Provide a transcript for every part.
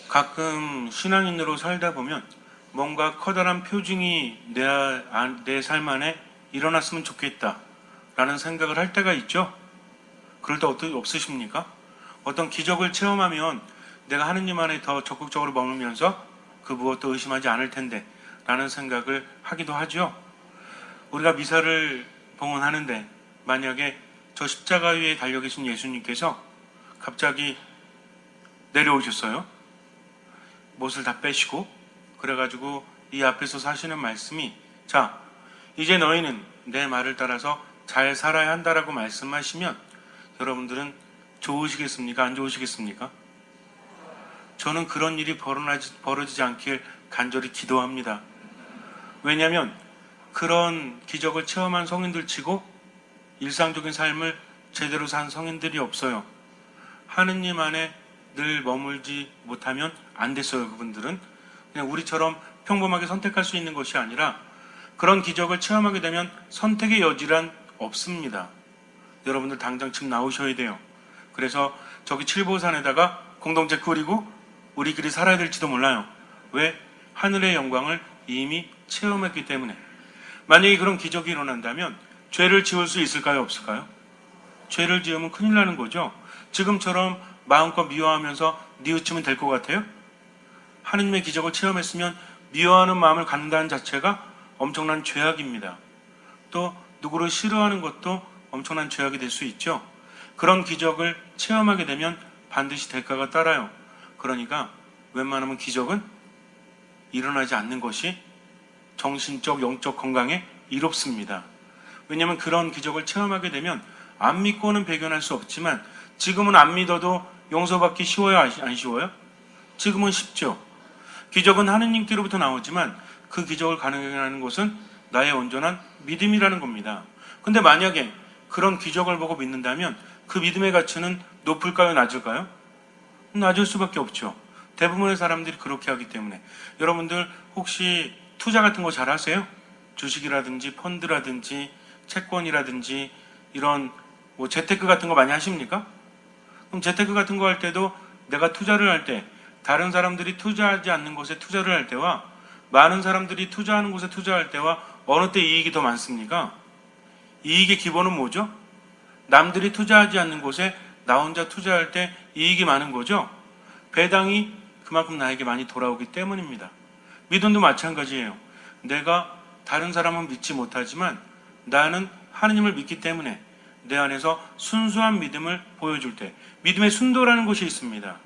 가끔 신앙인으로 살다 보면 뭔가 커다란 표징이 내 삶 안에 일어났으면 좋겠다 라는 생각을 할 때가 있죠. 그럴 때 없으십니까? 어떤 기적을 체험하면 내가 하느님 안에 더 적극적으로 머물면서 그 무엇도 의심하지 않을 텐데 라는 생각을 하기도 하죠. 우리가 미사를 봉헌하는데 만약에 저 십자가 위에 달려 계신 예수님께서 갑자기 내려오셨어요. 못을 다 빼시고 그래가지고 이 앞에서 하시는 말씀이, 자, 이제 너희는 내 말을 따라서 잘 살아야 한다라고 말씀하시면 여러분들은 좋으시겠습니까? 안 좋으시겠습니까? 저는 그런 일이 벌어지지 않길 간절히 기도합니다. 왜냐하면 그런 기적을 체험한 성인들 치고 일상적인 삶을 제대로 산 성인들이 없어요. 하느님 안에 늘 머물지 못하면 안 됐어요. 그분들은 그냥 우리처럼 평범하게 선택할 수 있는 것이 아니라 그런 기적을 체험하게 되면 선택의 여지란 없습니다. 여러분들 당장 지금 나오셔야 돼요. 그래서 저기 칠보산에다가 공동체 꾸리고 우리끼리 살아야 될지도 몰라요. 왜? 하늘의 영광을 이미 체험했기 때문에. 만약에 그런 기적이 일어난다면 죄를 지을 수 있을까요? 없을까요? 죄를 지으면 큰일 나는 거죠. 지금처럼 마음껏 미워하면서 뉘우치면 될 것 같아요? 하느님의 기적을 체험했으면 미워하는 마음을 갖는다는 자체가 엄청난 죄악입니다. 또 누구를 싫어하는 것도 엄청난 죄악이 될 수 있죠. 그런 기적을 체험하게 되면 반드시 대가가 따라요. 그러니까 웬만하면 기적은 일어나지 않는 것이 정신적, 영적 건강에 이롭습니다. 왜냐하면 그런 기적을 체험하게 되면 안 믿고는 배견할 수 없지만 지금은 안 믿어도 용서받기 쉬워요? 안 쉬워요? 지금은 쉽죠. 기적은 하느님께로부터 나오지만 그 기적을 가능하게 하는 것은 나의 온전한 믿음이라는 겁니다. 근데 만약에 그런 기적을 보고 믿는다면 그 믿음의 가치는 높을까요? 낮을까요? 낮을 수밖에 없죠. 대부분의 사람들이 그렇게 하기 때문에. 여러분들 혹시 투자 같은 거 잘 하세요? 주식이라든지 펀드라든지 채권이라든지 이런 뭐 재테크 같은 거 많이 하십니까? 그럼 재테크 같은 거 할 때도 내가 투자를 할 때 다른 사람들이 투자하지 않는 곳에 투자를 할 때와 많은 사람들이 투자하는 곳에 투자할 때와 어느 때 이익이 더 많습니까? 이익의 기본은 뭐죠? 남들이 투자하지 않는 곳에 나 혼자 투자할 때 이익이 많은 거죠. 배당이 그만큼 나에게 많이 돌아오기 때문입니다. 믿음도 마찬가지예요. 내가 다른 사람은 믿지 못하지만 나는 하느님을 믿기 때문에 내 안에서 순수한 믿음을 보여줄 때 믿음의 순도라는 것이 있습니다.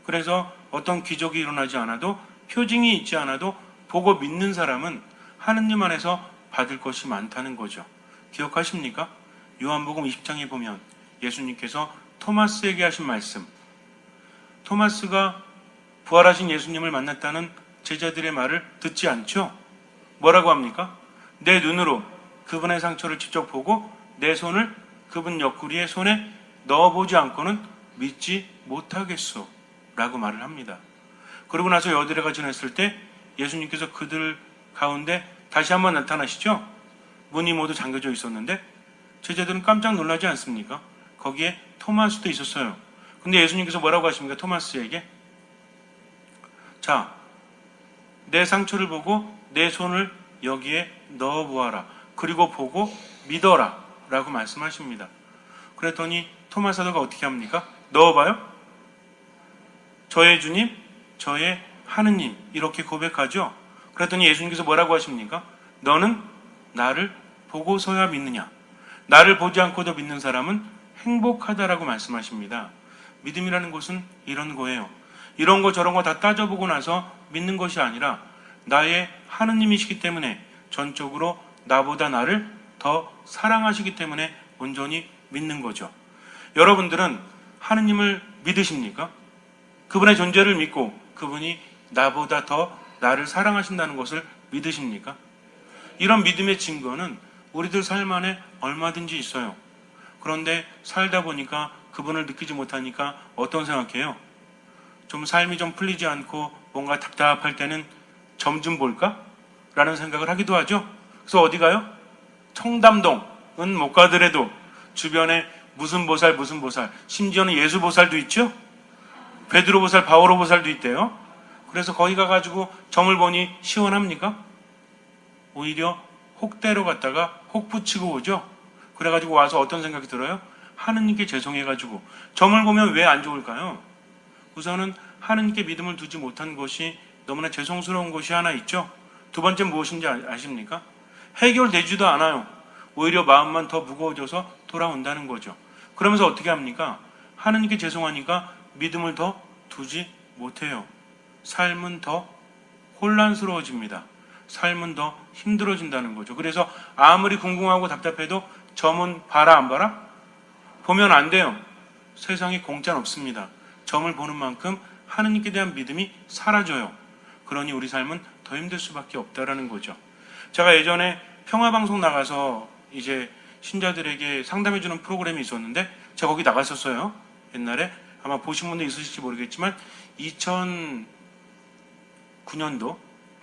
그래서 어떤 기적이 일어나지 않아도 표징이 있지 않아도 보고 믿는 사람은 하느님 안에서 받을 것이 많다는 거죠. 기억하십니까? 요한복음 20장에 보면 예수님께서 토마스에게 하신 말씀, 토마스가 부활하신 예수님을 만났다는 제자들의 말을 듣지 않죠? 뭐라고 합니까? 내 눈으로 그분의 상처를 직접 보고 내 손을 그분 옆구리에 손에 넣어보지 않고는 믿지 못하겠소 라고 말을 합니다. 그러고 나서 여드레가 지났을 때 예수님께서 그들 가운데 다시 한번 나타나시죠? 문이 모두 잠겨져 있었는데 제자들은 깜짝 놀라지 않습니까? 거기에 토마스도 있었어요. 근데 예수님께서 뭐라고 하십니까? 토마스에게, 자, 내 상처를 보고 내 손을 여기에 넣어보아라. 그리고 보고 믿어라 라고 말씀하십니다. 그랬더니 토마 사도가 어떻게 합니까? 넣어봐요? 저의 주님, 저의 하느님, 이렇게 고백하죠. 그랬더니 예수님께서 뭐라고 하십니까? 너는 나를 보고서야 믿느냐? 나를 보지 않고도 믿는 사람은 행복하다라고 말씀하십니다. 믿음이라는 것은 이런 거예요. 이런 거 저런 거 다 따져보고 나서 믿는 것이 아니라 나의 하느님이시기 때문에 전적으로 나보다 나를 더 사랑하시기 때문에 온전히 믿는 거죠. 여러분들은 하느님을 믿으십니까? 그분의 존재를 믿고 그분이 나보다 더 나를 사랑하신다는 것을 믿으십니까? 이런 믿음의 증거는 우리들 삶 안에 얼마든지 있어요. 그런데 살다 보니까 그분을 느끼지 못하니까 어떤 생각해요? 좀 삶이 좀 풀리지 않고 뭔가 답답할 때는 점 좀 볼까? 라는 생각을 하기도 하죠. 그래서 어디 가요? 청담동은 못 가더라도 주변에 무슨 보살, 심지어는 예수 보살도 있죠? 베드로 보살, 바오로 보살도 있대요. 그래서 거기 가가지고 점을 보니 시원합니까? 오히려 혹대로 갔다가 혹 붙이고 오죠. 그래가지고 와서 어떤 생각이 들어요? 하느님께 죄송해가지고. 점을 보면 왜 안 좋을까요? 우선은 하느님께 믿음을 두지 못한 것이 너무나 죄송스러운 것이 하나 있죠. 두 번째 무엇인지 아십니까? 해결되지도 않아요. 오히려 마음만 더 무거워져서 돌아온다는 거죠. 그러면서 어떻게 합니까? 하느님께 죄송하니까 믿음을 더 두지 못해요. 삶은 더 혼란스러워집니다. 삶은 더 힘들어진다는 거죠. 그래서 아무리 궁금하고 답답해도 점은 봐라 안 봐라? 보면 안 돼요. 세상에 공짜는 없습니다. 점을 보는 만큼 하느님께 대한 믿음이 사라져요. 그러니 우리 삶은 더 힘들 수밖에 없다라는 거죠. 제가 예전에 평화방송 나가서 이제 신자들에게 상담해주는 프로그램이 있었는데 제가 거기 나갔었어요. 옛날에 아마 보신 분도 있으실지 모르겠지만 2009년도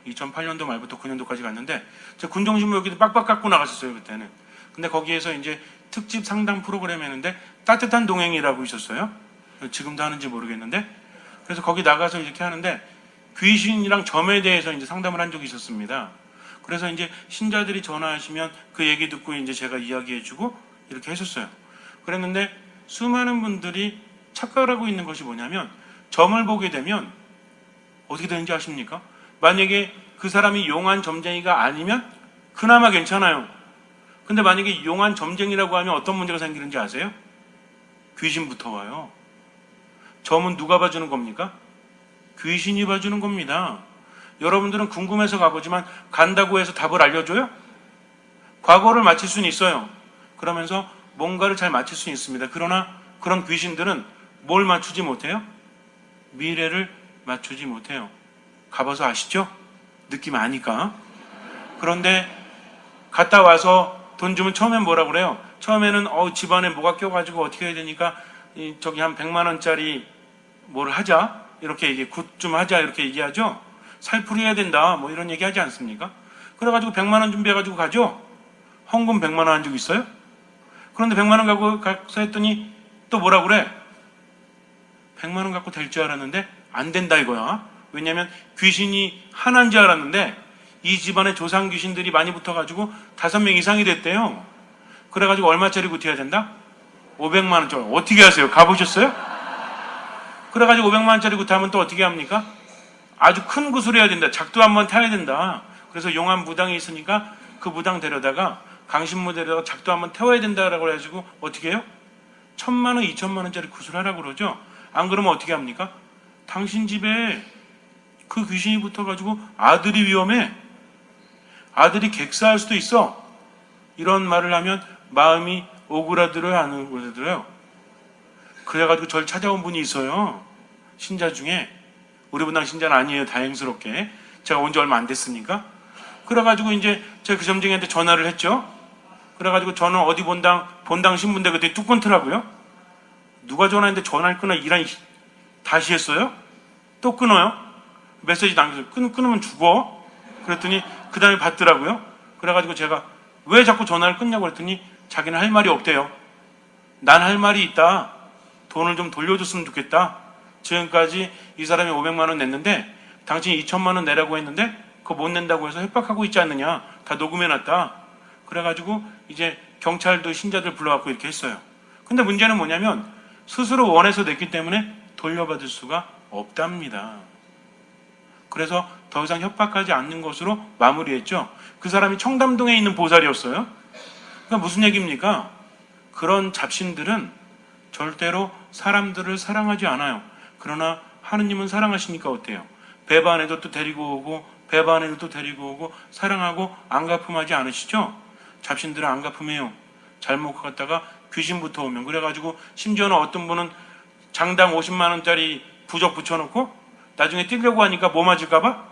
2008년도 말부터 9년도까지 갔는데 제가 군정신문 여기도 빡빡 갖고 나갔었어요. 그때는. 근데 거기에서 이제 특집 상담 프로그램 했는데 따뜻한 동행이라고 있었어요. 지금도 하는지 모르겠는데 그래서 거기 나가서 이렇게 하는데 귀신이랑 점에 대해서 이제 상담을 한 적이 있었습니다. 그래서 이제 신자들이 전화하시면 그 얘기 듣고 이제 제가 이야기해주고 이렇게 했었어요. 그랬는데 수많은 분들이 착각을 하고 있는 것이 뭐냐면 점을 보게 되면 어떻게 되는지 아십니까? 만약에 그 사람이 용한 점쟁이가 아니면 그나마 괜찮아요. 근데 만약에 용한 점쟁이라고 하면 어떤 문제가 생기는지 아세요? 귀신부터 와요. 점은 누가 봐주는 겁니까? 귀신이 봐주는 겁니다. 여러분들은 궁금해서 가보지만 간다고 해서 답을 알려줘요? 과거를 맞힐 수는 있어요. 그러면서 뭔가를 잘 맞힐 수는 있습니다. 그러나 그런 귀신들은 뭘 맞추지 못해요? 미래를 맞추지 못해요. 가봐서 아시죠? 느낌 아니까. 그런데 갔다 와서 돈 주면 처음엔 뭐라 그래요? 처음에는 집안에 뭐가 껴가지고 어떻게 해야 되니까 저기 한 100만 원짜리 뭘 하자 이렇게 이게 굿 좀 하자 이렇게 얘기하죠. 살풀이 해야 된다 뭐 이런 얘기 하지 않습니까? 그래가지고 100만 원 준비해가지고 가죠. 헌금 100만 원 한 적 있어요? 그런데 100만 원 갖고 가서 했더니 또 뭐라 그래? 100만 원 갖고 될 줄 알았는데 안 된다 이거야. 왜냐하면 귀신이 하나인 줄 알았는데 이 집안에 조상 귀신들이 많이 붙어가지고 5명 이상이 됐대요. 그래가지고 얼마짜리 굿해야 된다? 500만 원짜리. 어떻게 하세요? 가보셨어요? 그래가지고 500만 원짜리 굿하면 또 어떻게 합니까? 아주 큰 굿을 해야 된다. 작두 한번 타야 된다. 그래서 용한 무당이 있으니까 그 무당 데려다가 강신모 데려다가 작두 한번 태워야 된다라고 해가지고 어떻게 해요? 1000만 원, 2000만 원짜리 굿을 하라고 그러죠. 안 그러면 어떻게 합니까? 당신 집에 그 귀신이 붙어가지고 아들이 위험해. 아들이 객사할 수도 있어. 이런 말을 하면 마음이 오그라들어요, 안 오그라들어요? 그래가지고 저를 찾아온 분이 있어요. 신자 중에. 우리 분당 신자는 아니에요, 다행스럽게. 제가 온 지 얼마 안 됐으니까. 그래가지고 이제 제가 그 점쟁이한테 전화를 했죠. 그래가지고 저는 어디 본당 신문대 그때 뚝 끊더라고요. 누가 전화했는데 전화를 끊어 이란 다시 했어요? 또 끊어요? 메시지 남겨서 끊으면 죽어. 그랬더니 그 다음에 받더라고요. 그래가지고 제가 왜 자꾸 전화를 끊냐고 그랬더니 자기는 할 말이 없대요. 난 할 말이 있다. 돈을 좀 돌려줬으면 좋겠다. 지금까지 이 사람이 500만 원 냈는데 당신이 2천만 원 내라고 했는데 그거 못 낸다고 해서 협박하고 있지 않느냐. 다 녹음해놨다. 그래가지고 이제 경찰도 신자들 불러갖고 이렇게 했어요. 근데 문제는 뭐냐면 스스로 원해서 냈기 때문에 돌려받을 수가 없답니다. 그래서 더 이상 협박하지 않는 것으로 마무리했죠. 그 사람이 청담동에 있는 보살이었어요. 그러니까 무슨 얘기입니까? 그런 잡신들은 절대로 사람들을 사랑하지 않아요. 그러나 하느님은 사랑하시니까 어때요? 배반해도 또 데리고 오고 배반해도 또 데리고 오고 사랑하고 안가품하지 않으시죠? 잡신들은 안가품해요. 잘못 갔다가 귀신부터 오면. 그래가지고 심지어는 어떤 분은 장당 50만 원짜리 부적 붙여놓고 나중에 뛰려고 하니까 뭐 맞을까봐?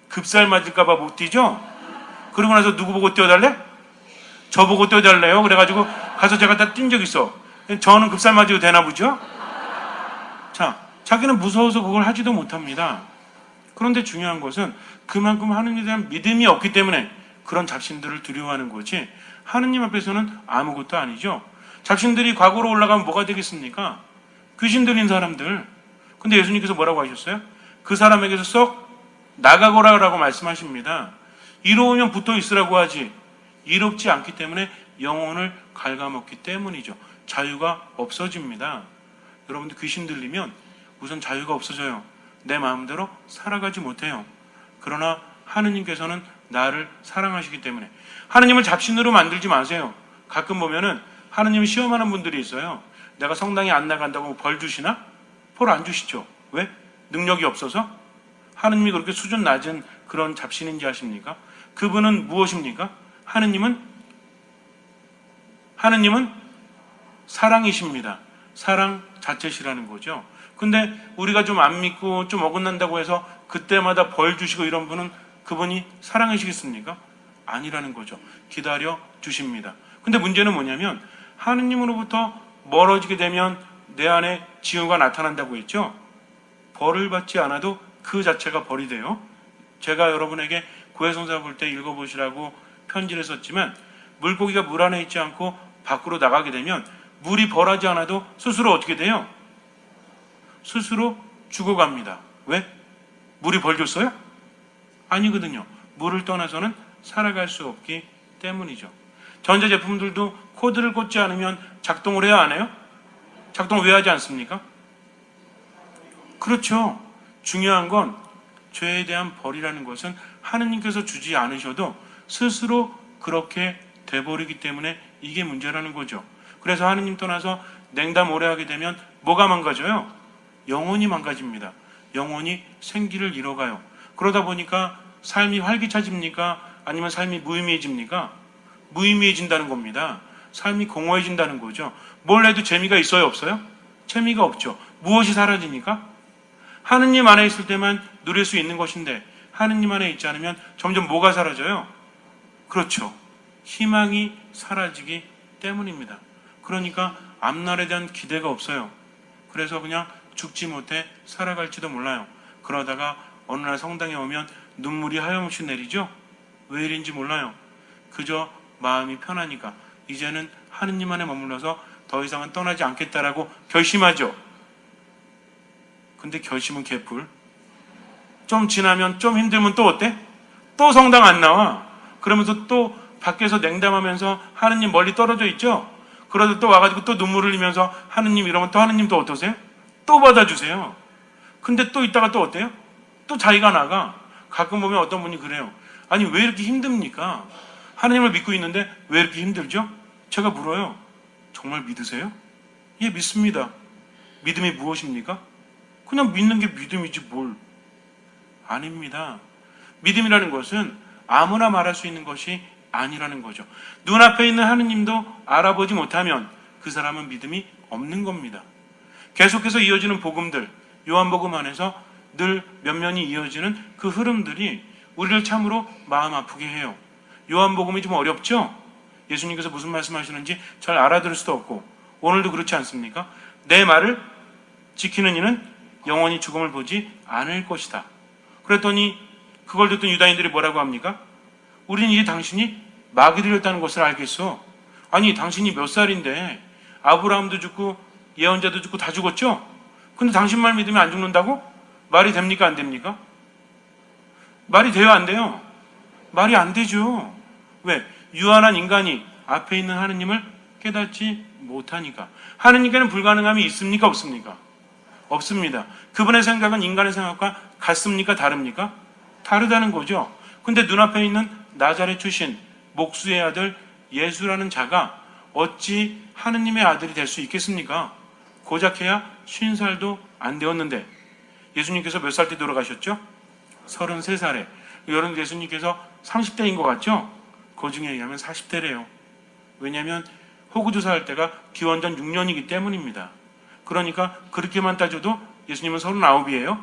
급살 맞을까봐 못 뛰죠? 그러고 나서 누구 보고 뛰어달래? 저 보고 뛰어달래요. 그래가지고 가서 제가 다 뛴 적 있어. 저는 급살 맞아도 되나 보죠? 자, 자기는 무서워서 그걸 하지도 못합니다. 그런데 중요한 것은 그만큼 하느님에 대한 믿음이 없기 때문에 그런 잡신들을 두려워하는 거지 하느님 앞에서는 아무것도 아니죠. 잡신들이 과거로 올라가면 뭐가 되겠습니까? 귀신 들린 사람들. 근데 예수님께서 뭐라고 하셨어요? 그 사람에게서 썩 나가거라라고 말씀하십니다. 이로우면 붙어 있으라고 하지 이롭지 않기 때문에 영혼을 갉아먹기 때문이죠. 자유가 없어집니다. 여러분들 귀신 들리면 우선 자유가 없어져요. 내 마음대로 살아가지 못해요. 그러나 하느님께서는 나를 사랑하시기 때문에 하느님을 잡신으로 만들지 마세요. 가끔 보면은 하느님을 시험하는 분들이 있어요. 내가 성당에 안 나간다고 벌 주시나? 벌 안 주시죠. 왜? 능력이 없어서? 하느님이 그렇게 수준 낮은 그런 잡신인지 아십니까? 그분은 무엇입니까? 하느님은 사랑이십니다. 사랑 자체시라는 거죠. 근데 우리가 좀 안 믿고 좀 어긋난다고 해서 그때마다 벌 주시고 이런 분은 그분이 사랑이시겠습니까? 아니라는 거죠. 기다려 주십니다. 근데 문제는 뭐냐면 하느님으로부터 멀어지게 되면 내 안에 징후가 나타난다고 했죠. 벌을 받지 않아도 그 자체가 벌이 돼요. 제가 여러분에게 고해성사 볼 때 읽어보시라고 편지를 썼지만 물고기가 물 안에 있지 않고 밖으로 나가게 되면 물이 벌하지 않아도 스스로 어떻게 돼요? 스스로 죽어갑니다. 왜? 물이 벌 줬어요? 아니거든요. 물을 떠나서는 살아갈 수 없기 때문이죠. 전자제품들도 코드를 꽂지 않으면 작동을 해야 안 해요? 작동을 왜 하지 않습니까? 그렇죠. 중요한 건 죄에 대한 벌이라는 것은 하느님께서 주지 않으셔도 스스로 그렇게 돼버리기 때문에 이게 문제라는 거죠. 그래서 하느님 떠나서 냉담 오래 하게 되면 뭐가 망가져요? 영혼이 망가집니다. 영혼이 생기를 잃어가요. 그러다 보니까 삶이 활기차집니까? 아니면 삶이 무의미해집니까? 무의미해진다는 겁니다. 삶이 공허해진다는 거죠. 뭘 해도 재미가 있어요? 없어요? 재미가 없죠. 무엇이 사라지니까? 하느님 안에 있을 때만 누릴 수 있는 것인데 하느님 안에 있지 않으면 점점 뭐가 사라져요? 그렇죠. 희망이 사라지기 때문입니다. 그러니까 앞날에 대한 기대가 없어요. 그래서 그냥 죽지 못해 살아갈지도 몰라요. 그러다가 어느 날 성당에 오면 눈물이 하염없이 내리죠? 왜 이런지 몰라요. 그저 마음이 편하니까 이제는 하느님 안에 머물러서 더 이상은 떠나지 않겠다라고 결심하죠. 근데 결심은 개뿔. 좀 지나면 좀 힘들면 또 어때? 또 성당 안 나와. 그러면서 또 밖에서 냉담하면서 하느님 멀리 떨어져 있죠? 그러다 또 와가지고 또 눈물을 흘리면서 하느님 이러면 또 하느님 또 어떠세요? 또 받아주세요. 근데 또 있다가 또 어때요? 또 자기가 나가. 가끔 보면 어떤 분이 그래요. 아니 왜 이렇게 힘듭니까? 하느님을 믿고 있는데 왜 이렇게 힘들죠? 제가 물어요. 정말 믿으세요? 예, 믿습니다. 믿음이 무엇입니까? 그냥 믿는 게 믿음이지 뭘. 아닙니다. 믿음이라는 것은 아무나 말할 수 있는 것이 아니라는 거죠. 눈앞에 있는 하느님도 알아보지 못하면 그 사람은 믿음이 없는 겁니다. 계속해서 이어지는 복음들, 요한복음 안에서 늘 면면이 이어지는 그 흐름들이 우리를 참으로 마음 아프게 해요. 요한복음이 좀 어렵죠? 예수님께서 무슨 말씀하시는지 잘 알아들을 수도 없고 오늘도 그렇지 않습니까? 내 말을 지키는 이는 영원히 죽음을 보지 않을 것이다. 그랬더니 그걸 듣던 유다인들이 뭐라고 합니까? 우리는 이제 당신이 마귀 들렸다는 것을 알겠어. 아니 당신이 몇 살인데 아브라함도 죽고 예언자도 죽고 다 죽었죠? 근데 당신 말 믿으면 안 죽는다고? 말이 됩니까 안 됩니까? 말이 돼요 안 돼요? 말이 안 되죠. 왜? 유한한 인간이 앞에 있는 하느님을 깨닫지 못하니까. 하느님께는 불가능함이 있습니까 없습니까? 없습니다. 그분의 생각은 인간의 생각과 같습니까 다릅니까? 다르다는 거죠. 근데 눈앞에 있는 나자렛 출신 목수의 아들 예수라는 자가 어찌 하느님의 아들이 될 수 있겠습니까? 고작 해야 50살도 안 되었는데 예수님께서 몇 살 때 돌아가셨죠? 33살에. 여러분 예수님께서 30대인 것 같죠? 그 중에 의하면 40대래요. 왜냐하면 호구조사할 때가 기원전 6년이기 때문입니다. 그러니까 그렇게만 따져도 예수님은 39이에요.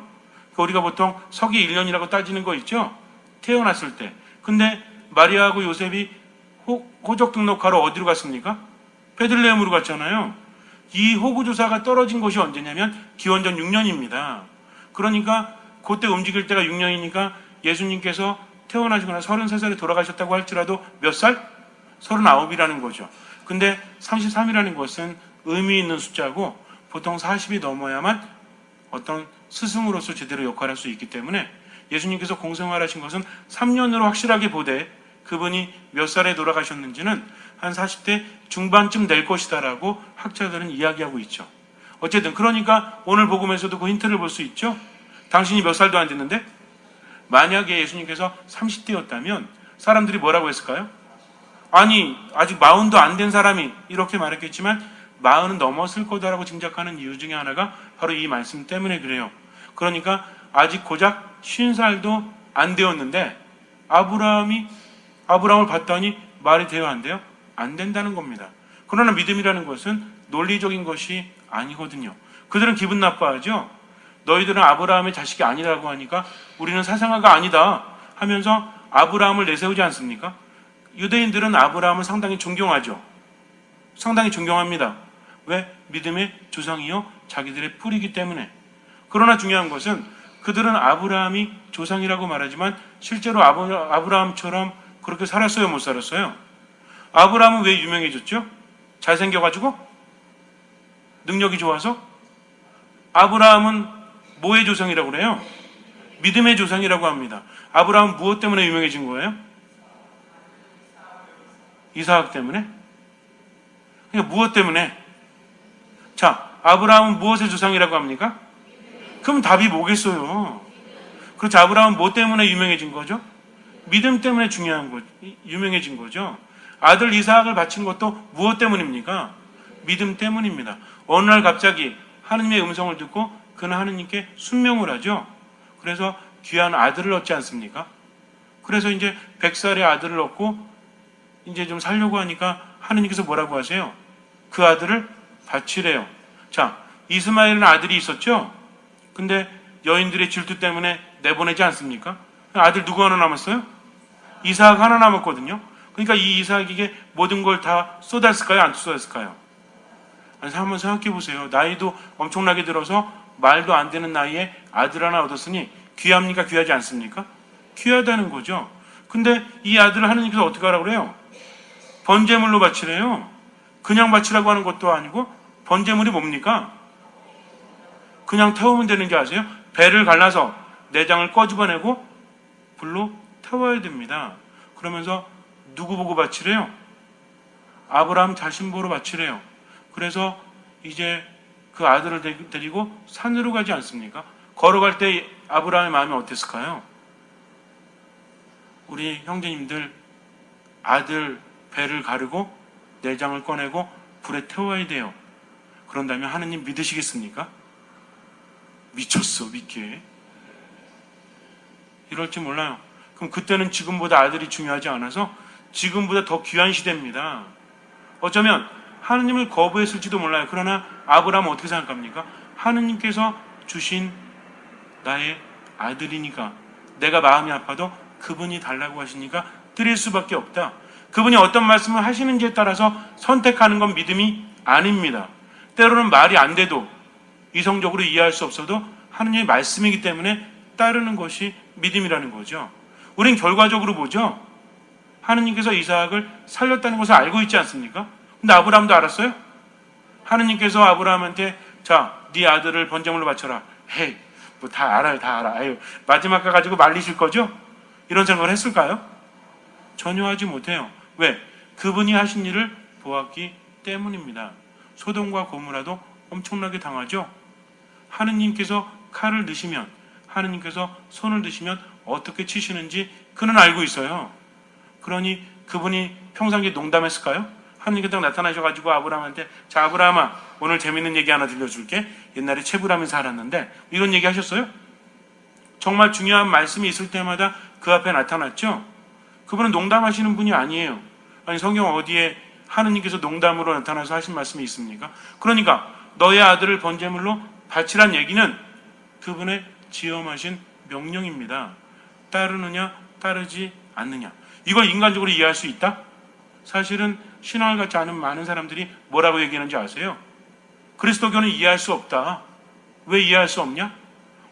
우리가 보통 서기 1년이라고 따지는 거 있죠? 태어났을 때. 근데 마리아하고 요셉이 호적 등록하러 어디로 갔습니까? 베들레헴으로 갔잖아요. 이 호구조사가 떨어진 곳이 언제냐면 기원전 6년입니다. 그러니까 그때 움직일 때가 6년이니까 예수님께서 태어나시거나 33살에 돌아가셨다고 할지라도 몇 살? 39이라는 거죠. 근데 33이라는 것은 의미 있는 숫자고 보통 40이 넘어야만 어떤 스승으로서 제대로 역할할 수 있기 때문에 예수님께서 공생활하신 것은 3년으로 확실하게 보되 그분이 몇 살에 돌아가셨는지는 한 40대 중반쯤 될 것이다라고 학자들은 이야기하고 있죠. 어쨌든 그러니까 오늘 복음에서도 그 힌트를 볼 수 있죠. 당신이 몇 살도 안 됐는데 만약에 예수님께서 30대였다면 사람들이 뭐라고 했을까요? 아니 아직 40도 안 된 사람이 이렇게 말했겠지만 40은 넘었을 거다라고 짐작하는 이유 중에 하나가 바로 이 말씀 때문에 그래요. 그러니까 아직 고작 50살도 안 되었는데 아브라함을 봤더니 말이 돼요 안 돼요? 안 된다는 겁니다. 그러나 믿음이라는 것은 논리적인 것이 아니거든요. 그들은 기분 나빠하죠. 너희들은 아브라함의 자식이 아니라고 하니까 우리는 사상아가 아니다 하면서 아브라함을 내세우지 않습니까? 유대인들은 아브라함을 상당히 존경하죠. 상당히 존경합니다. 왜? 믿음의 조상이요 자기들의 뿌리이기 때문에. 그러나 중요한 것은 그들은 아브라함이 조상이라고 말하지만 실제로 아브라함처럼 그렇게 살았어요? 못 살았어요? 아브라함은 왜 유명해졌죠? 잘생겨가지고? 능력이 좋아서? 아브라함은 뭐의 조상이라고 그래요? 믿음의 조상이라고 합니다. 아브라함은 무엇 때문에 유명해진 거예요? 이삭 때문에? 그러니까 무엇 때문에? 자, 아브라함은 무엇의 조상이라고 합니까? 그럼 답이 뭐겠어요? 그렇죠. 아브라함은 뭐 때문에 유명해진 거죠? 믿음 때문에 유명해진 거죠. 아들 이삭을 바친 것도 무엇 때문입니까? 믿음 때문입니다. 어느 날 갑자기 하느님의 음성을 듣고 그는 하느님께 순명을 하죠. 그래서 귀한 아들을 얻지 않습니까? 그래서 이제 100살의 아들을 얻고 이제 좀 살려고 하니까 하느님께서 뭐라고 하세요? 그 아들을 바치래요. 자, 이스마엘은 아들이 있었죠? 근데 여인들의 질투 때문에 내보내지 않습니까? 아들 누구 하나 남았어요? 이삭 하나 남았거든요. 그러니까 이 이삭에게 모든 걸 다 쏟았을까요? 안 쏟았을까요? 아니, 한번 생각해 보세요. 나이도 엄청나게 들어서 말도 안 되는 나이에 아들 하나 얻었으니 귀합니까? 귀하지 않습니까? 귀하다는 거죠. 근데 이 아들을 하느님께서 어떻게 하라고 그래요? 번제물로 바치래요. 그냥 바치라고 하는 것도 아니고 번제물이 뭡니까? 그냥 태우면 되는 줄 아세요? 배를 갈라서 내장을 꺼집어내고 불로 태워야 됩니다. 그러면서 누구 보고 바치래요? 아브라함 자신 보러 바치래요. 그래서 이제 그 아들을 데리고 산으로 가지 않습니까? 걸어갈 때 아브라함의 마음이 어땠을까요? 우리 형제님들 아들 배를 가르고 내장을 꺼내고 불에 태워야 돼요. 그런다면 하느님 믿으시겠습니까? 미쳤어 믿게. 이럴지 몰라요. 그럼 그때는 지금보다 아들이 중요하지 않아서 지금보다 더 귀한 시대입니다. 어쩌면 하느님을 거부했을지도 몰라요. 그러나 아브라함은 어떻게 생각합니까? 하느님께서 주신 나의 아들이니까 내가 마음이 아파도 그분이 달라고 하시니까 드릴 수밖에 없다. 그분이 어떤 말씀을 하시는지에 따라서 선택하는 건 믿음이 아닙니다. 때로는 말이 안 돼도 이성적으로 이해할 수 없어도 하느님의 말씀이기 때문에 따르는 것이 믿음이라는 거죠. 우린 결과적으로 보죠. 하느님께서 이삭을 살렸다는 것을 알고 있지 않습니까? 근데 아브라함도 알았어요? 하느님께서 아브라함한테 자, 네 아들을 번제물로 바쳐라. 헤이, 뭐 다 알아요, 다 알아. 아유, 마지막 가가지고 말리실 거죠? 이런 생각을 했을까요? 전혀 하지 못해요. 왜? 그분이 하신 일을 보았기 때문입니다. 소돔과 고모라도 엄청나게 당하죠. 하느님께서 칼을 드시면, 하느님께서 손을 드시면 어떻게 치시는지 그는 알고 있어요. 그러니 그분이 평상시에 농담했을까요? 하느님께서 나타나셔가지고 아브라함한테 자, 아브라함아, 오늘 재밌는 얘기 하나 들려줄게. 옛날에 체불하면서 살았는데 이런 얘기 하셨어요? 정말 중요한 말씀이 있을 때마다 그 앞에 나타났죠. 그분은 농담하시는 분이 아니에요. 아니, 성경 어디에 하느님께서 농담으로 나타나서 하신 말씀이 있습니까? 그러니까 너의 아들을 번제물로 바치란 얘기는 그분의 지엄하신 명령입니다. 따르느냐 따르지 않느냐. 이걸 인간적으로 이해할 수 있다? 사실은 신앙을 갖지 않은 많은 사람들이 뭐라고 얘기하는지 아세요? 그리스도교는 이해할 수 없다. 왜 이해할 수 없냐?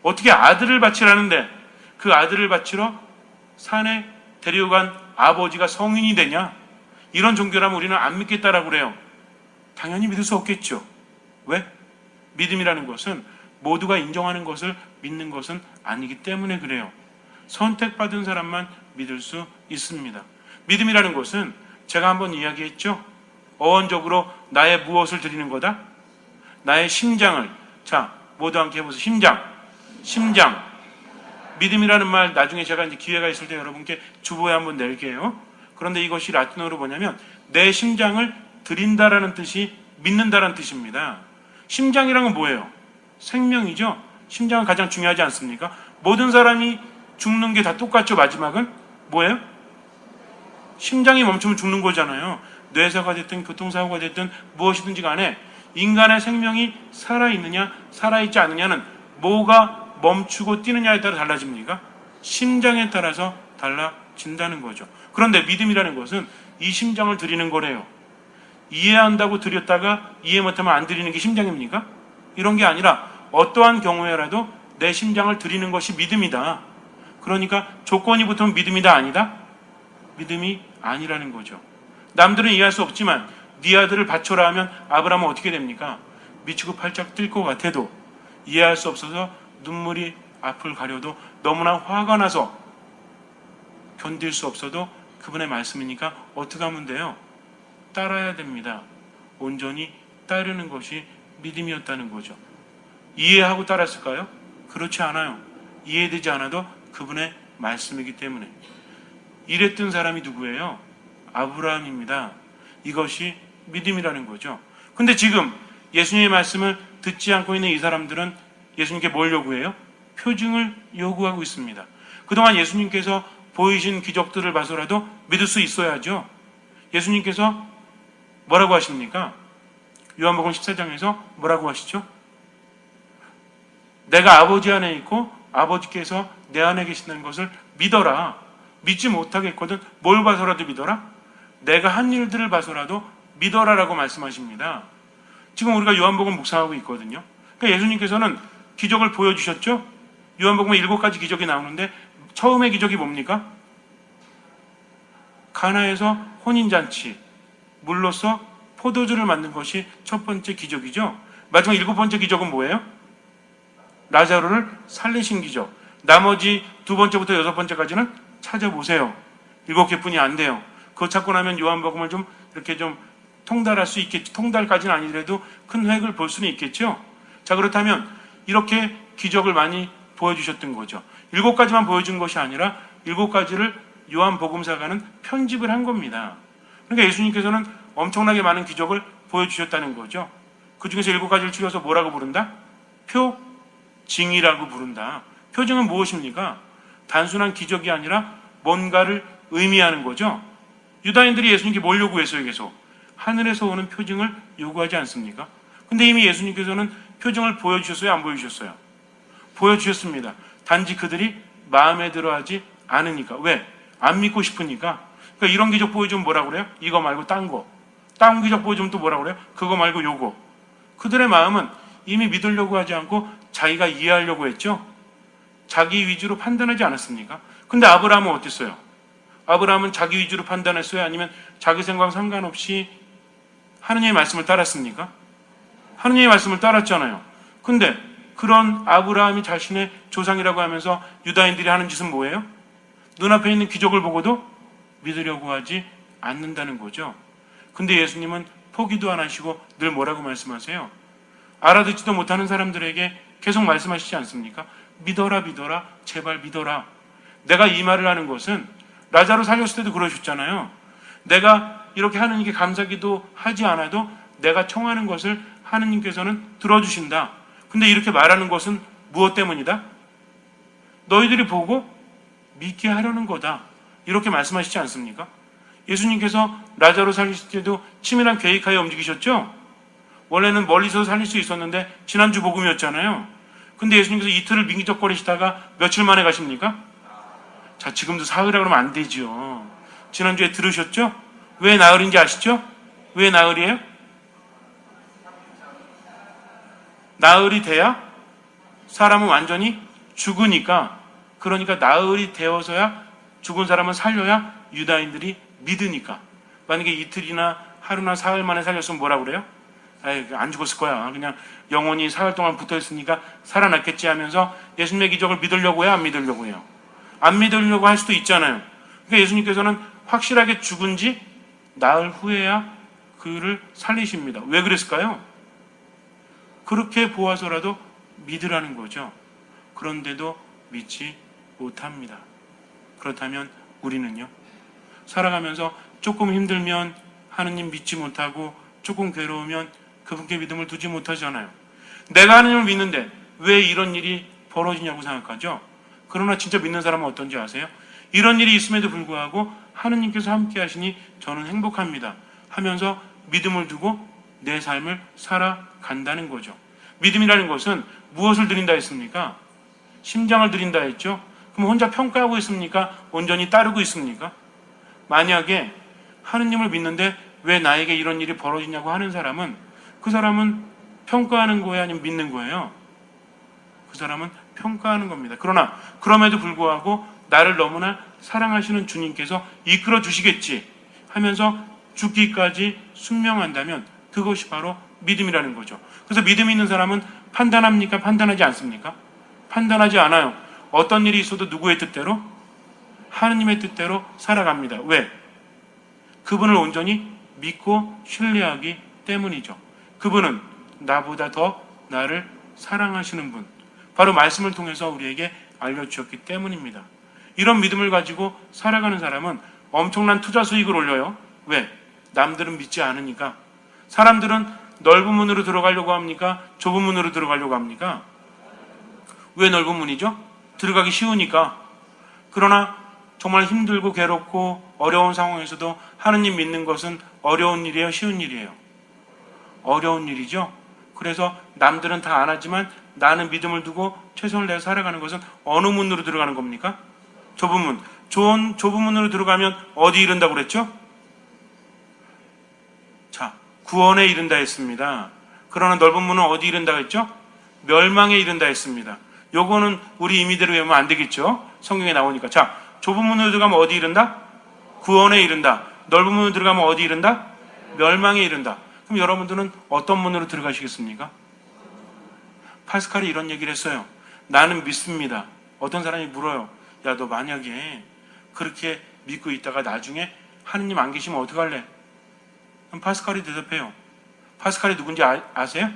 어떻게 아들을 바치라는데 그 아들을 바치러 산에 데려간 아버지가 성인이 되냐? 이런 종교라면 우리는 안 믿겠다라고 그래요. 당연히 믿을 수 없겠죠. 왜? 믿음이라는 것은 모두가 인정하는 것을 믿는 것은 아니기 때문에 그래요. 선택받은 사람만 믿을 수 있습니다. 믿음이라는 것은 제가 한번 이야기했죠. 어원적으로 나의 무엇을 드리는 거다? 나의 심장을. 자, 모두 함께 해보세요. 심장. 믿음이라는 말 나중에 제가 이제 기회가 있을 때 여러분께 주보에 한번 낼게요. 그런데 이것이 라틴어로 뭐냐면 내 심장을 드린다라는 뜻이 믿는다라는 뜻입니다. 심장이란 건 뭐예요? 생명이죠. 심장은 가장 중요하지 않습니까? 모든 사람이 죽는 게 다 똑같죠. 마지막은 뭐예요? 심장이 멈추면 죽는 거잖아요. 뇌사가 됐든 교통사고가 됐든 무엇이든지 간에 인간의 생명이 살아있느냐 살아있지 않느냐는 뭐가 멈추고 뛰느냐에 따라 달라집니까? 심장에 따라서 달라진다는 거죠. 그런데 믿음이라는 것은 이 심장을 드리는 거래요. 이해한다고 드렸다가 이해 못하면 안 드리는 게 심장입니까? 이런 게 아니라 어떠한 경우에라도 내 심장을 드리는 것이 믿음이다. 그러니까 조건이 붙으면 믿음이다 아니다? 믿음이 아니라는 거죠. 남들은 이해할 수 없지만 네 아들을 바쳐라 하면 아브라함은 어떻게 됩니까? 미치고 팔짝 뛸 것 같아도 이해할 수 없어서 눈물이 앞을 가려도 너무나 화가 나서 견딜 수 없어도 그분의 말씀이니까 어떻게 하면 돼요? 따라야 됩니다. 온전히 따르는 것이 믿음이었다는 거죠. 이해하고 따랐을까요? 그렇지 않아요. 이해되지 않아도 그분의 말씀이기 때문에. 이랬던 사람이 누구예요? 아브라함입니다. 이것이 믿음이라는 거죠. 근데 지금 예수님의 말씀을 듣지 않고 있는 이 사람들은 예수님께 뭘 요구해요? 표징을 요구하고 있습니다. 그동안 예수님께서 보이신 기적들을 봐서라도 믿을 수 있어야죠. 예수님께서 뭐라고 하십니까? 요한복음 14장에서 뭐라고 하시죠? 내가 아버지 안에 있고 아버지께서 내 안에 계신다는 것을 믿어라. 믿지 못하겠거든 뭘 봐서라도 믿어라? 내가 한 일들을 봐서라도 믿어라라고 말씀하십니다. 지금 우리가 요한복음 묵상하고 있거든요. 그러니까 예수님께서는 기적을 보여주셨죠? 요한복음에 7가지 기적이 나오는데 처음의 기적이 뭡니까? 가나에서 혼인잔치, 물로써 포도주를 만든 것이 첫 번째 기적이죠. 마지막 7번째 기적은 뭐예요? 라자로를 살리신 기적. 나머지 2번째부터 6번째까지는 찾아보세요. 7개뿐이 안 돼요. 그거 찾고 나면 요한복음을 좀 이렇게 좀 통달할 수 있겠죠. 통달까지는 아니더라도 큰 획을 볼 수는 있겠죠. 자, 그렇다면 이렇게 기적을 많이 보여주셨던 거죠. 7가지만 보여준 것이 아니라 7가지를 요한복음사가는 편집을 한 겁니다. 그러니까 예수님께서는 엄청나게 많은 기적을 보여주셨다는 거죠. 그 중에서 7가지를 추려서 뭐라고 부른다? 표징이라고 부른다. 표징은 무엇입니까? 단순한 기적이 아니라 뭔가를 의미하는 거죠. 유다인들이 예수님께 뭘 요구했어요? 계속 하늘에서 오는 표징을 요구하지 않습니까? 근데 이미 예수님께서는 표징을 보여주셨어요? 안 보여주셨어요? 보여주셨습니다. 단지 그들이 마음에 들어하지 않으니까. 왜? 안 믿고 싶으니까. 그러니까 이런 기적 보여주면 뭐라고 그래요? 이거 말고 딴 거. 딴 기적 보여주면 또 뭐라고 그래요? 그거 말고 요거. 그들의 마음은 이미 믿으려고 하지 않고 자기가 이해하려고 했죠. 자기 위주로 판단하지 않았습니까? 근데 아브라함은 어땠어요? 아브라함은 자기 위주로 판단했어요? 아니면 자기 생각 상관없이 하느님의 말씀을 따랐습니까? 하느님의 말씀을 따랐잖아요. 근데 그런 아브라함이 자신의 조상이라고 하면서 유다인들이 하는 짓은 뭐예요? 눈앞에 있는 기적을 보고도 믿으려고 하지 않는다는 거죠. 근데 예수님은 포기도 안 하시고 늘 뭐라고 말씀하세요? 알아듣지도 못하는 사람들에게 계속 말씀하시지 않습니까? 믿어라, 믿어라, 제발 믿어라. 내가 이 말을 하는 것은 라자로 살렸을 때도 그러셨잖아요. 내가 이렇게 하느님께 감사기도 하지 않아도 내가 청하는 것을 하느님께서는 들어주신다. 근데 이렇게 말하는 것은 무엇 때문이다? 너희들이 보고 믿게 하려는 거다. 이렇게 말씀하시지 않습니까? 예수님께서 라자로 살리실 때도 치밀한 계획하에 움직이셨죠? 원래는 멀리서 살릴 수 있었는데 지난주 복음이었잖아요. 근데 예수님께서 이틀을 민기적거리시다가 며칠 만에 가십니까? 자, 지금도 사흘이라 그러면 안 되죠. 지난주에 들으셨죠? 왜 나흘인지 아시죠? 왜 나흘이에요? 나흘이 돼야 사람은 완전히 죽으니까. 그러니까 나흘이 되어서야 죽은 사람은 살려야 유다인들이 믿으니까. 만약에 이틀이나 하루나 사흘 만에 살렸으면 뭐라 그래요? 안 죽었을 거야. 그냥 영혼이 사흘 동안 붙어 있으니까 살아났겠지 하면서 예수님의 기적을 믿으려고 해요? 안 믿으려고 해요? 안 믿으려고 할 수도 있잖아요. 그러니까 예수님께서는 확실하게 죽은 지 나흘 후에야 그를 살리십니다. 왜 그랬을까요? 그렇게 보아서라도 믿으라는 거죠. 그런데도 믿지 못합니다. 그렇다면 우리는요? 살아가면서 조금 힘들면 하느님 믿지 못하고 조금 괴로우면 그분께 믿음을 두지 못하잖아요. 내가 하느님을 믿는데 왜 이런 일이 벌어지냐고 생각하죠. 그러나 진짜 믿는 사람은 어떤지 아세요? 이런 일이 있음에도 불구하고 하느님께서 함께 하시니 저는 행복합니다 하면서 믿음을 두고 내 삶을 살아간다는 거죠. 믿음이라는 것은 무엇을 드린다 했습니까? 심장을 드린다 했죠. 그럼 혼자 평가하고 있습니까? 온전히 따르고 있습니까? 만약에 하느님을 믿는데 왜 나에게 이런 일이 벌어지냐고 하는 사람은 그 사람은 평가하는 거예요? 아니면 믿는 거예요? 그 사람은 평가하는 겁니다. 그러나 그럼에도 불구하고 나를 너무나 사랑하시는 주님께서 이끌어 주시겠지 하면서 죽기까지 순명한다면 그것이 바로 믿음이라는 거죠. 그래서 믿음이 있는 사람은 판단합니까? 판단하지 않습니까? 판단하지 않아요. 어떤 일이 있어도 누구의 뜻대로? 하느님의 뜻대로 살아갑니다. 왜? 그분을 온전히 믿고 신뢰하기 때문이죠. 그분은 나보다 더 나를 사랑하시는 분, 바로 말씀을 통해서 우리에게 알려주셨기 때문입니다. 이런 믿음을 가지고 살아가는 사람은 엄청난 투자 수익을 올려요. 왜? 남들은 믿지 않으니까. 사람들은 넓은 문으로 들어가려고 합니까? 좁은 문으로 들어가려고 합니까? 왜 넓은 문이죠? 들어가기 쉬우니까. 그러나 정말 힘들고 괴롭고 어려운 상황에서도 하느님 믿는 것은 어려운 일이에요? 쉬운 일이에요? 어려운 일이죠. 그래서 남들은 다 안 하지만 나는 믿음을 두고 최선을 다해 살아가는 것은 어느 문으로 들어가는 겁니까? 좁은 문. 좁은 문으로 들어가면 어디 이른다고 그랬죠? 자, 구원에 이른다 했습니다. 그러나 넓은 문은 어디 이른다 했죠? 멸망에 이른다 했습니다. 요거는 우리 임의대로 외우면 안 되겠죠? 성경에 나오니까. 자, 좁은 문으로 들어가면 어디 이른다? 구원에 이른다. 넓은 문으로 들어가면 어디 이른다? 멸망에 이른다. 그럼 여러분들은 어떤 문으로 들어가시겠습니까? 파스칼이 이런 얘기를 했어요. 나는 믿습니다. 어떤 사람이 물어요. 야, 너 만약에 그렇게 믿고 있다가 나중에 하느님 안 계시면 어떡할래? 그럼 파스칼이 대답해요. 파스칼이 누군지 아세요?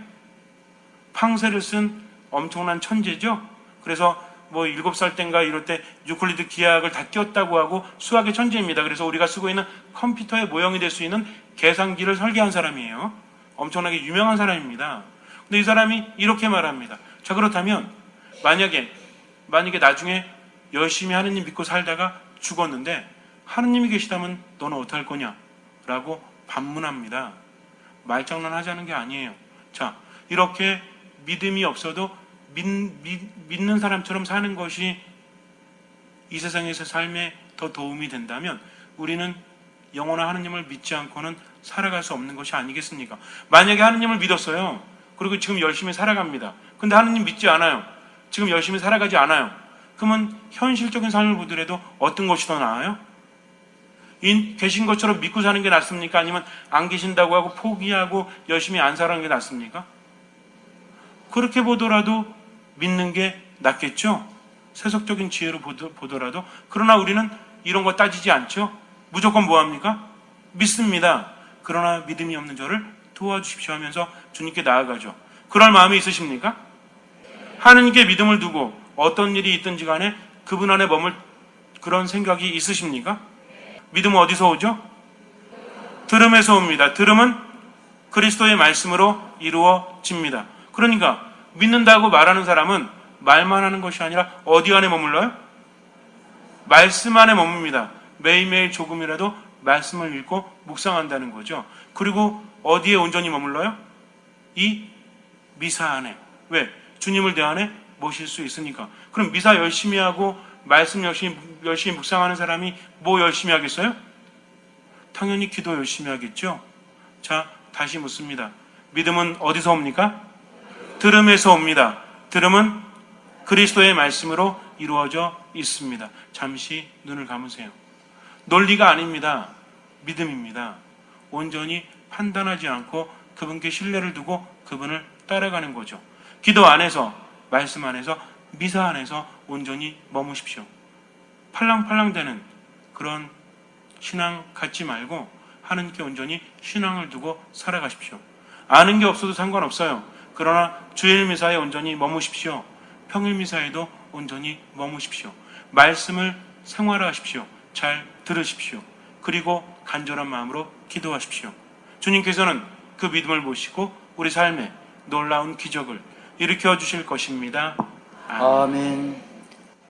팡세를 쓴 엄청난 천재죠? 그래서 뭐 7살 땐가 이럴 때 유클리드 기하학을 다 띄웠다고 하고 수학의 천재입니다. 그래서 우리가 쓰고 있는 컴퓨터의 모형이 될 수 있는 계산기를 설계한 사람이에요. 엄청나게 유명한 사람입니다. 근데 이 사람이 이렇게 말합니다. 자, 그렇다면 만약에 나중에 열심히 하느님 믿고 살다가 죽었는데 하느님이 계시다면 너는 어떡할 거냐? 라고 반문합니다. 말장난 하자는 게 아니에요. 자, 이렇게 믿음이 없어도 믿는 사람처럼 사는 것이 이 세상에서 삶에 더 도움이 된다면 우리는 영원한 하느님을 믿지 않고는 살아갈 수 없는 것이 아니겠습니까? 만약에 하느님을 믿었어요. 그리고 지금 열심히 살아갑니다. 근데 하느님 믿지 않아요. 지금 열심히 살아가지 않아요. 그러면 현실적인 삶을 보더라도 어떤 것이 더 나아요? 계신 것처럼 믿고 사는 게 낫습니까? 아니면 안 계신다고 하고 포기하고 열심히 안 살아가는 게 낫습니까? 그렇게 보더라도 믿는 게 낫겠죠? 세속적인 지혜로 보더라도. 그러나 우리는 이런 거 따지지 않죠? 무조건 뭐합니까? 믿습니다. 그러나 믿음이 없는 저를 도와주십시오 하면서 주님께 나아가죠. 그럴 마음이 있으십니까? 하느님께 믿음을 두고 어떤 일이 있든지 간에 그분 안에 머물 그런 생각이 있으십니까? 믿음은 어디서 오죠? 들음에서 옵니다. 들음은 그리스도의 말씀으로 이루어집니다. 그러니까 믿는다고 말하는 사람은 말만 하는 것이 아니라 어디 안에 머물러요? 말씀 안에 머뭅니다. 매일매일 조금이라도 말씀을 읽고 묵상한다는 거죠. 그리고 어디에 온전히 머물러요? 이 미사 안에. 왜? 주님을 내 안에 모실 수 있으니까. 그럼 미사 열심히 하고 말씀 열심히 묵상하는 사람이 뭐 열심히 하겠어요? 당연히 기도 열심히 하겠죠. 자, 다시 묻습니다. 믿음은 어디서 옵니까? 들음에서 옵니다. 들음은 그리스도의 말씀으로 이루어져 있습니다. 잠시 눈을 감으세요. 논리가 아닙니다. 믿음입니다. 온전히 판단하지 않고 그분께 신뢰를 두고 그분을 따라가는 거죠. 기도 안에서, 말씀 안에서, 미사 안에서 온전히 머무십시오. 팔랑팔랑대는 그런 신앙 갖지 말고 하나님께 온전히 신앙을 두고 살아가십시오. 아는 게 없어도 상관없어요. 그러나 주일 미사에 온전히 머무십시오. 평일 미사에도 온전히 머무십시오. 말씀을 생활하십시오. 잘 들으십시오. 그리고 간절한 마음으로 기도하십시오. 주님께서는 그 믿음을 보시고 우리 삶에 놀라운 기적을 일으켜 주실 것입니다. 아멘. 아멘.